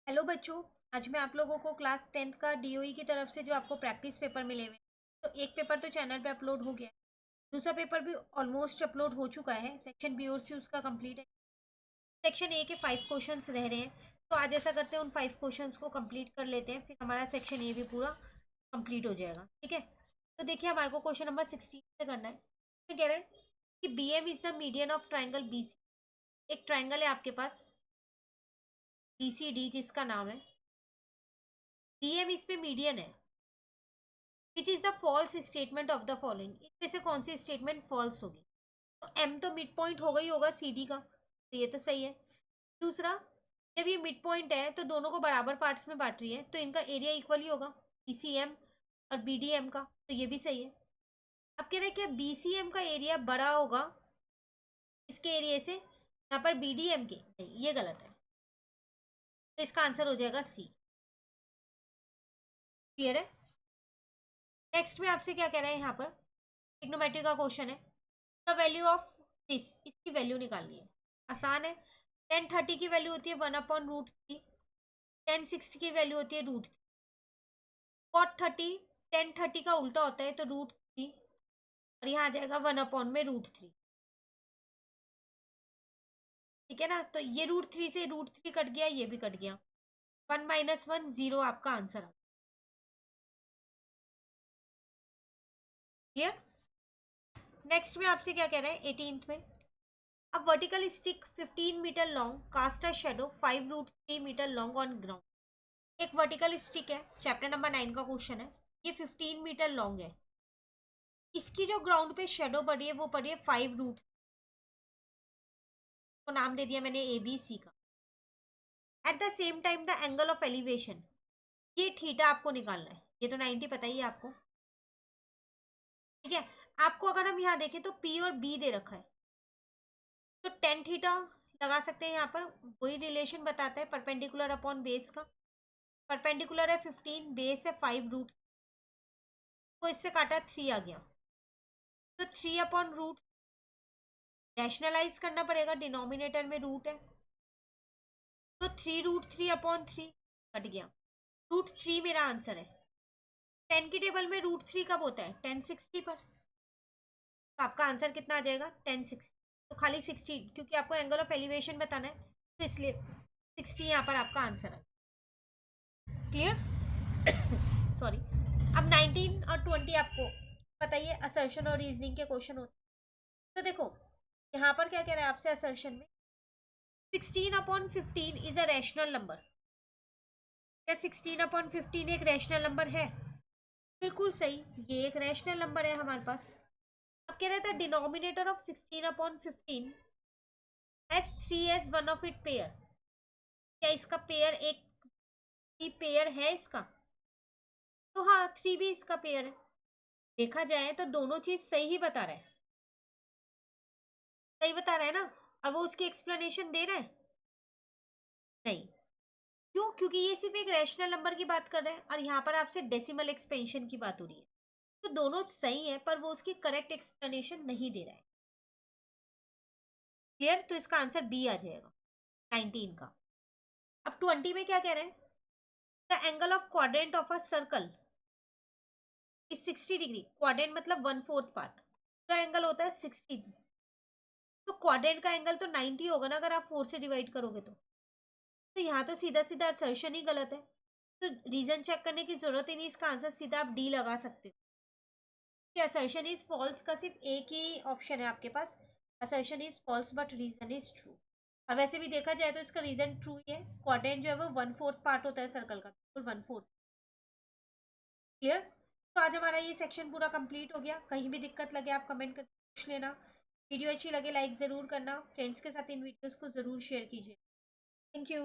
Hello बच्चों। आज मैं आप लोगों को क्लास 10th का डीओई की तरफ से जो आपको प्रैक्टिस पेपर मिले हुए हैं, तो एक पेपर तो चैनल पे अपलोड हो गया है। दूसरा पेपर भी ऑलमोस्ट अपलोड हो चुका है। सेक्शन बी और सी उसका कंप्लीट है। सेक्शन ए के 5 क्वेश्चंस रह रहे हैं। तो आज ऐसा करते हैं, उन 5 क्वेश्चंस को कंप्लीट कर लेते हैं, फिर हमारा सेक्शन ए भी पूरा कंप्लीट हो जाएगा। ठीक है, तो देखिए हमारे को क्वेश्चन नंबर 16 से करना है। तो कह रहे हैं कि B M is the median of triangle B C. एक ट्राइंगल है आपके पास बी सी डी जिसका नाम है बी एम, इस पे मीडियन है। Which is the false statement of the following, इनमें से कौन सी स्टेटमेंट फॉल्स होगी। तो एम तो मिड पॉइंट होगा ही होगा सी डी का, तो ये तो सही है। दूसरा, जब ये मिड पॉइंट है तो दोनों को बराबर पार्ट्स में बांट रही है, तो इनका एरिया इक्वल ही होगा, बी सी एम और बी डी एम का, तो ये भी सही है। अब कह रहे हैं कि बी सी एम का एरिया बड़ा होगा इसके एरिया से, यहाँ पर बी डी एम के, नहीं ये गलत है, तो इसका आंसर हो जाएगा सी। क्लियर है। नेक्स्ट में आपसे क्या कह रहे हैं, यहाँ पर ट्रिग्नोमेट्री का क्वेश्चन है। द वैल्यू ऑफ दिस, इसकी वैल्यू निकालनी है। आसान है। 1030 की वैल्यू होती है 1/√3। 1060 की वैल्यू होती है √3। cot 30 1030 का उल्टा होता है, तो √3, और यहाँ आ जाएगा 1/√3। ठीक है ना, तो ये √3 से √3 कट गया, ये भी कट गया। 1 - 1 0 आपका आंसर आ। क्लियर। नेक्स्ट में आपसे क्या कह रहे हैं 18th में। अब vertical stick 15 metre long cast a shadow 5√3 metre long on ground. एक वर्टिकल स्टिक है, चैप्टर नंबर 9 का क्वेश्चन है। ये 15 मीटर लॉन्ग है। इसकी जो ग्राउंड पे शेडो पड़ी है वो पड़ी है 5√, को नाम दे दिया मैंने ए बी सी का। At the same time the angle of elevation, ये थीटा आपको निकालना है। ये तो 90 पता ही है आपको। ठीक है, आपको अगर हम यहाँ देखें तो पी और बी दे रखा है, तो टेन थीटा लगा सकते हैं। यहाँ पर वही रिलेशन बताता है परपेंडिकुलर अपॉन बेस का। परपेंडिकुलर है 15, बेस है 5√, को इससे काटा 3 आ गया, तो 3/√, रैशनलाइज करना पड़ेगा, डिनोमिनेटर में रूट है, तो 3√3/3 कट गया। √3 मेरा आंसर है। 10 की टेबल में √3 कब होता है, 1060 पर, तो आपका आंसर कितना आ जाएगा 1060। तो खाली 60, क्योंकि आपको एंगल ऑफ एलिवेशन बताना है, तो इसलिए 60 यहाँ पर आपका आंसर है। क्लियर। सॉरी। अब 19 और 20 आपको बताइए, असर्शन और रीजनिंग के क्वेश्चन होते हैं। तो देखो यहाँ पर क्या कह रहा है आपसे असर्शन में, 16/15 इज अ रैशनल नंबर। क्या 16/15 एक रैशनल नंबर है? बिल्कुल सही, ये एक रैशनल नंबर है हमारे पास। अब कह रहा था denominator of 16/15 as 3 as one of it pair. क्या इसका पेयर एक ही पेयर है इसका? तो हाँ, 3 भी इसका पेयर है। देखा जाए तो दोनों चीज सही ही बता रहा है, सही बता रहा है ना। और वो उसकी एक्सप्लेनेशन दे रहा है नहीं। क्यों? क्योंकि ये सिर्फ एक रैशनल नंबर की बात कर रहे हैं, और यहाँ पर आपसे डेसिमल एक्सपेंशन की बात हो रही है। तो दोनों सही है, पर वो उसकी करेक्ट एक्सप्लेनेशन नहीं दे रहा है। क्लियर। तो इसका आंसर बी आ जाएगा 19 का। अब 20 में क्या कह रहे हैं, the angle of quadrant of a circle is 60 degree. Quadrant मतलब 1/4 पार्ट, तो एंगल होता है 60। तो क्वाड्रेंट का एंगल तो 90 होगा ना, अगर आप 4 से डिवाइड करोगे तो यहाँ तो सीधा सीधा असर्शन ही गलत है, तो रीजन चेक करने की जरूरत ही नहीं। इसका आंसर सीधा आप डी लगा सकते हो कि असर्शन इज फॉल्स का सिर्फ एक ही ऑप्शन है आपके पास, assertion is false but reason is true. और वैसे भी देखा जाए तो इसका रीजन ट्रू ही है। क्वाड्रेंट जो है वो 1/4 पार्ट होता है सर्कल का, बिल्कुल 1/4। क्लियर। तो आज हमारा ये सेक्शन पूरा कंप्लीट हो गया। कहीं भी दिक्कत लगे आप कमेंट करके पूछ लेना। वीडियो अच्छी लगे लाइक ज़रूर करना, फ्रेंड्स के साथ इन वीडियोस को ज़रूर शेयर कीजिए। Thank you.